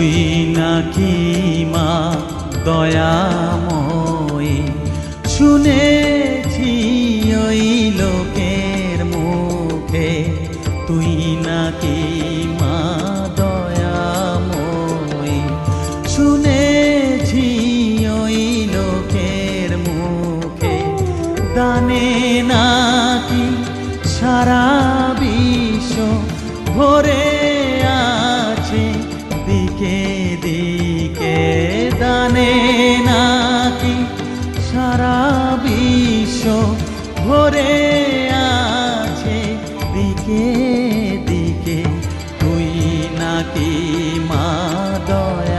তুই নাকি মা দয়াময়ী, শুনেছি ওই লোকের মুখে তুই নাকি মা দয়াময়ী, শুনেছি ওই লোকের মুখে দানে নাকি সারা বিশ্ব ভরে আছে দিকে দিকে, দানে নাকি সারা বিশ্ব ভরে আছে দিকে দিকে, তুই নাকি মা দয়া